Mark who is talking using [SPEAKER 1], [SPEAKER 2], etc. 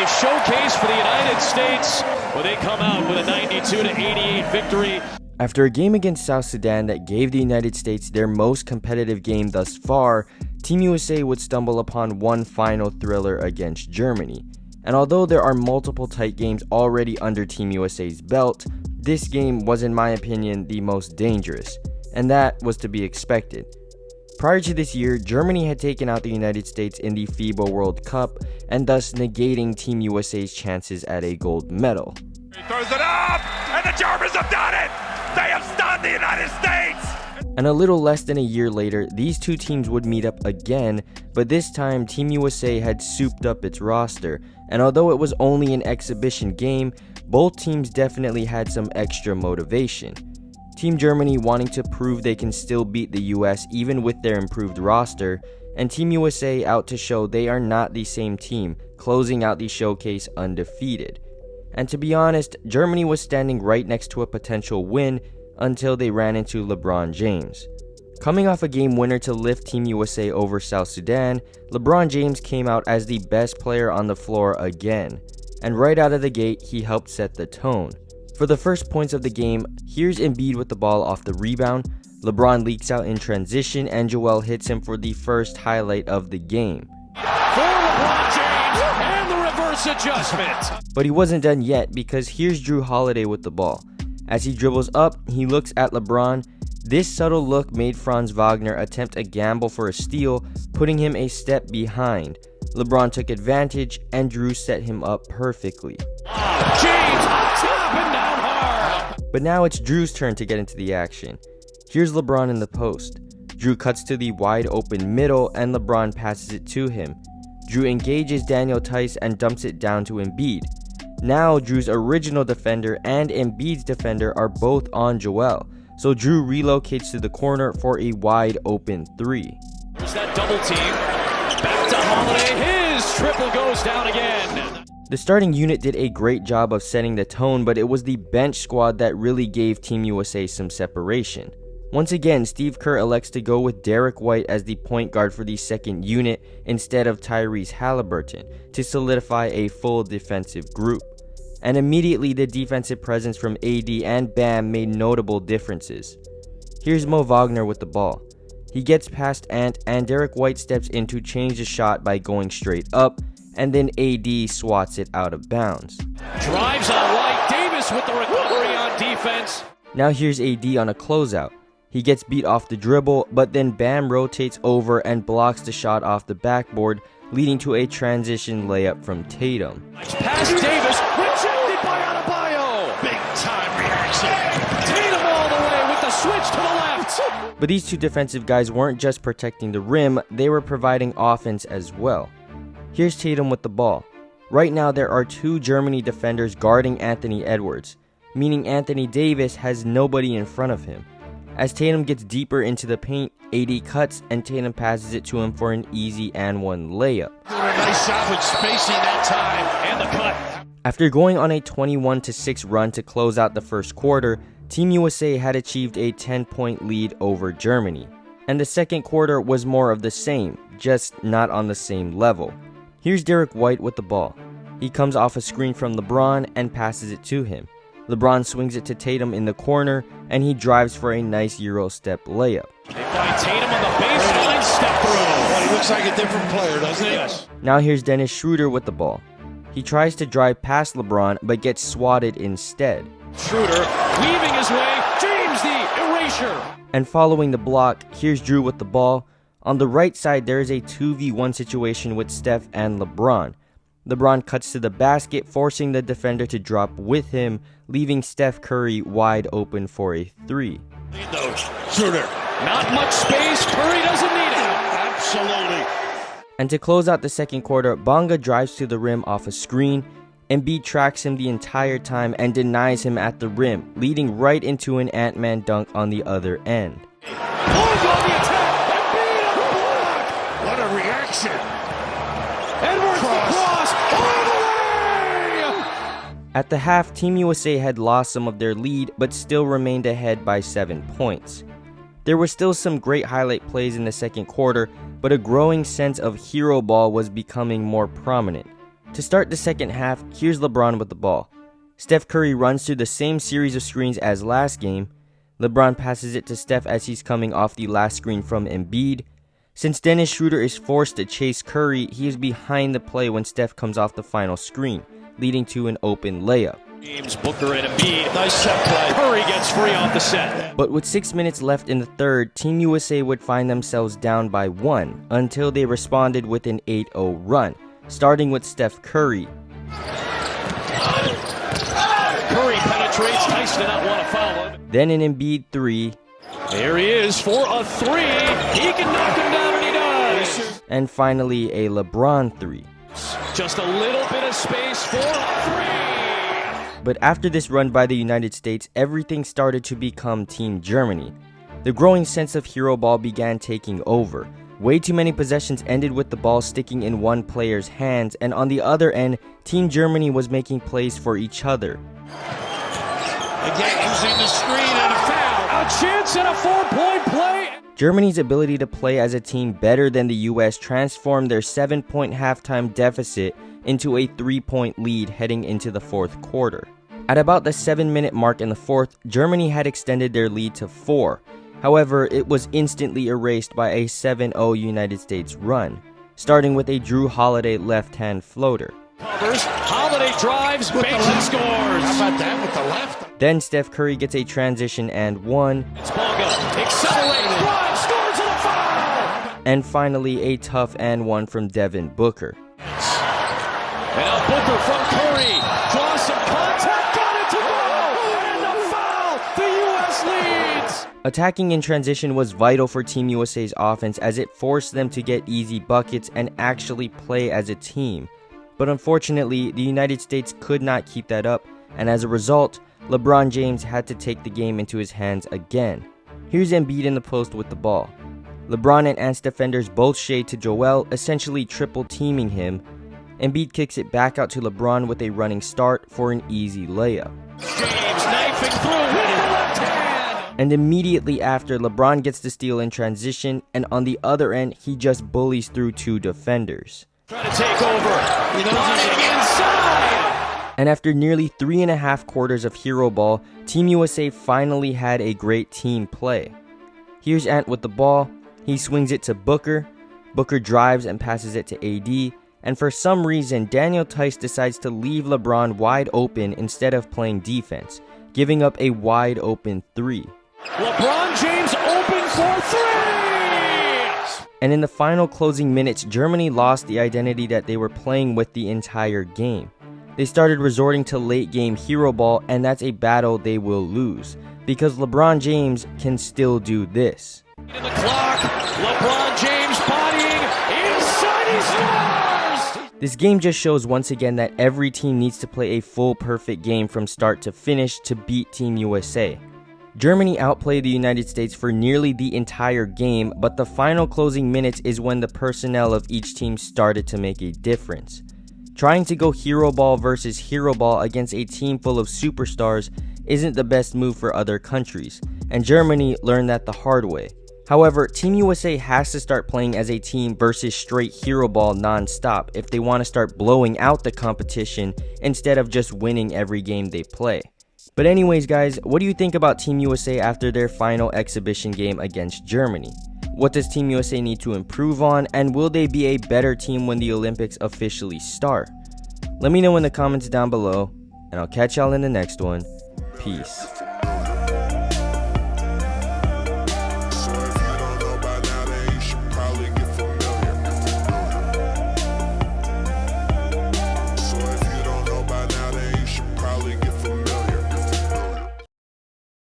[SPEAKER 1] a showcase for the United States when they come out with a 92-88 victory.
[SPEAKER 2] After a game against South Sudan that gave the United States their most competitive game thus far, Team USA would stumble upon one final thriller against Germany. And although there are multiple tight games already under Team USA's belt, this game was, in my opinion, the most dangerous, and that was to be expected. Prior to this year, Germany had taken out the United States in the FIBA World Cup, and thus negating Team USA's chances at a gold medal.
[SPEAKER 3] He throws it up, and the Germans have done it! They have stunned the United States!
[SPEAKER 2] And a little less than a year later, these two teams would meet up again, but this time Team USA had souped up its roster, and although it was only an exhibition game, both teams definitely had some extra motivation. Team Germany wanting to prove they can still beat the US even with their improved roster, and Team USA out to show they are not the same team, closing out the showcase undefeated. And to be honest, Germany was standing right next to a potential win until they ran into LeBron James. Coming off a game winner to lift Team USA over South Sudan, LeBron James came out as the best player on the floor again, and right out of the gate he helped set the tone. For the first points of the game, here's Embiid with the ball off the rebound, LeBron leaks out in transition and Joel hits him for the first highlight of the game.
[SPEAKER 1] For LeBron James and the reverse adjustment.
[SPEAKER 2] But he wasn't done yet because here's Jrue Holiday with the ball. As he dribbles up, he looks at LeBron. This subtle look made Franz Wagner attempt a gamble for a steal, putting him a step behind. LeBron took advantage and Jrue set him up perfectly.
[SPEAKER 1] James on top and down hard.
[SPEAKER 2] But now it's Jrue's turn to get into the action. Here's LeBron in the post. Jrue cuts to the wide open middle and LeBron passes it to him. Jrue engages Daniel Tice and dumps it down to Embiid. Now Jrue's original defender and Embiid's defender are both on Joel, so Jrue relocates to the corner for a wide open three.
[SPEAKER 1] There's that double team. Back to Holiday. His triple goes down again.
[SPEAKER 2] The starting unit did a great job of setting the tone, but it was the bench squad that really gave Team USA some separation. Once again, Steve Kerr elects to go with Derek White as the point guard for the second unit instead of Tyrese Halliburton to solidify a full defensive group. And immediately the defensive presence from AD and Bam made notable differences. Here's Mo Wagner with the ball. He gets past Ant and Derek White steps in to change the shot by going straight up, and then AD swats it out of bounds.
[SPEAKER 1] Drives on White. Davis with the recovery on defense.
[SPEAKER 2] Now here's AD on a closeout. He gets beat off the dribble, but then Bam rotates over and blocks the shot off the backboard, leading to a transition layup from Tatum.
[SPEAKER 1] Pass Davis, rejected by Adebayo. Big time reaction. Tatum all the way with the switch to the left.
[SPEAKER 2] But these two defensive guys weren't just protecting the rim, they were providing offense as well. Here's Tatum with the ball. Right now there are two Germany defenders guarding Anthony Edwards, meaning Anthony Davis has nobody in front of him. As Tatum gets deeper into the paint, AD cuts and Tatum passes it to him for an easy and one layup.
[SPEAKER 1] Doing a nice job with spacing that time and the cut.
[SPEAKER 2] After going on a 21-6 run to close out the first quarter, Team USA had achieved a 10-point lead over Germany. And the second quarter was more of the same, just not on the same level. Here's Derek White with the ball. He comes off a screen from LeBron and passes it to him. LeBron swings it to Tatum in the corner, and he drives for a nice Euro step layup.
[SPEAKER 1] They find Tatum on the baseline, step through.
[SPEAKER 4] Well, he looks like a different player, doesn't he?
[SPEAKER 1] Yes.
[SPEAKER 2] Now here's Dennis Schroeder with the ball. He tries to drive past LeBron, but gets swatted instead.
[SPEAKER 1] Schroeder weaving his way. James the erasure.
[SPEAKER 2] And following the block, here's Jrue with the ball. On the right side, there is a 2v1 situation with Steph and LeBron. LeBron cuts to the basket, forcing the defender to drop with him, leaving Steph Curry wide open for a three.
[SPEAKER 4] Schroeder.
[SPEAKER 1] Not much space. Curry doesn't need it.
[SPEAKER 4] Absolutely.
[SPEAKER 2] And to close out the second quarter, Bonga drives to the rim off a screen. Embiid tracks him the entire time and denies him at the rim, leading right into an Ant-Man dunk on the other end.
[SPEAKER 1] Pulls on the attack. Embiid on the block.
[SPEAKER 4] What a reaction.
[SPEAKER 1] Edwards cross all the way.
[SPEAKER 2] At the half, Team USA had lost some of their lead, but still remained ahead by 7 points. There were still some great highlight plays in the second quarter, but a growing sense of hero ball was becoming more prominent. To start the second half, here's LeBron with the ball. Steph Curry runs through the same series of screens as last game. LeBron passes it to Steph as he's coming off the last screen from Embiid. Since Dennis Schroeder is forced to chase Curry, he is behind the play when Steph comes off the final screen, leading to an open layup.
[SPEAKER 1] James, Booker, and Embiid. Nice set play. Curry gets free off the set.
[SPEAKER 2] But with 6 minutes left in the third, Team USA would find themselves down by 1 until they responded with an 8-0 run, starting with Steph Curry.
[SPEAKER 1] Curry penetrates. Tice did not want to foul him.
[SPEAKER 2] Then an Embiid 3.
[SPEAKER 1] There he is for a 3. He can knock him down, and he does.
[SPEAKER 2] And finally a LeBron 3.
[SPEAKER 1] Just a little bit of space for a 3.
[SPEAKER 2] But after this run by the United States, everything started to become Team Germany. The growing sense of hero ball began taking over. Way too many possessions ended with the ball sticking in one player's hands, and on the other end, Team Germany was making plays for each other.
[SPEAKER 4] Again, using the screen and a foul.
[SPEAKER 1] A chance at a 4-point play.
[SPEAKER 2] Germany's ability to play as a team better than the US transformed their 7-point halftime deficit into a 3-point lead heading into the fourth quarter. At about the 7-minute mark in the fourth, Germany had extended their lead to 4. However, it was instantly erased by a 7-0 United States run, starting with a Drew Holiday left-hand floater.
[SPEAKER 1] Covers, Holiday drives, banks and scores.
[SPEAKER 4] How about that with the left?
[SPEAKER 2] Then Steph Curry gets a transition and 1.
[SPEAKER 1] It's Bonga, accelerates, drives, scores and a foul.
[SPEAKER 2] And finally a tough and 1 from Devin Booker.
[SPEAKER 1] And now Booker from Curry, draws some contact, got it to go, and the foul, the U.S. leads.
[SPEAKER 2] Attacking in transition was vital for Team USA's offense as it forced them to get easy buckets and actually play as a team. But unfortunately, the United States could not keep that up, and as a result, LeBron James had to take the game into his hands again. Here's Embiid in the post with the ball. LeBron and Ants defenders both shade to Joel, essentially triple teaming him. Embiid kicks it back out to LeBron with a running start for an easy layup.
[SPEAKER 1] James knifing through with the left hand.
[SPEAKER 2] And immediately after, LeBron gets the steal in transition, and on the other end, he just bullies through 2 defenders.
[SPEAKER 1] Trying to take over. Running inside.
[SPEAKER 2] And after nearly 3.5 quarters of hero ball, Team USA finally had a great team play. Here's Ant with the ball. He swings it to Booker. Booker drives and passes it to AD. And for some reason, Daniel Tice decides to leave LeBron wide open instead of playing defense, giving up a wide open 3.
[SPEAKER 1] LeBron James open for 3.
[SPEAKER 2] And in the final closing minutes, Germany lost the identity that they were playing with the entire game. They started resorting to late game hero ball, and that's a battle they will lose, because LeBron James can still do this.
[SPEAKER 1] In the clock, LeBron James bodying inside, he scores!
[SPEAKER 2] This game just shows once again that every team needs to play a full perfect game from start to finish to beat Team USA. Germany outplayed the United States for nearly the entire game, but the final closing minutes is when the personnel of each team started to make a difference. Trying to go hero ball versus hero ball against a team full of superstars isn't the best move for other countries, and Germany learned that the hard way. However, Team USA has to start playing as a team versus straight hero ball non-stop if they want to start blowing out the competition instead of just winning every game they play. But anyways guys, what do you think about Team USA after their final exhibition game against Germany? What does Team USA need to improve on, and will they be a better team when the Olympics officially start? Let me know in the comments down below, and I'll catch y'all in the next one. Peace.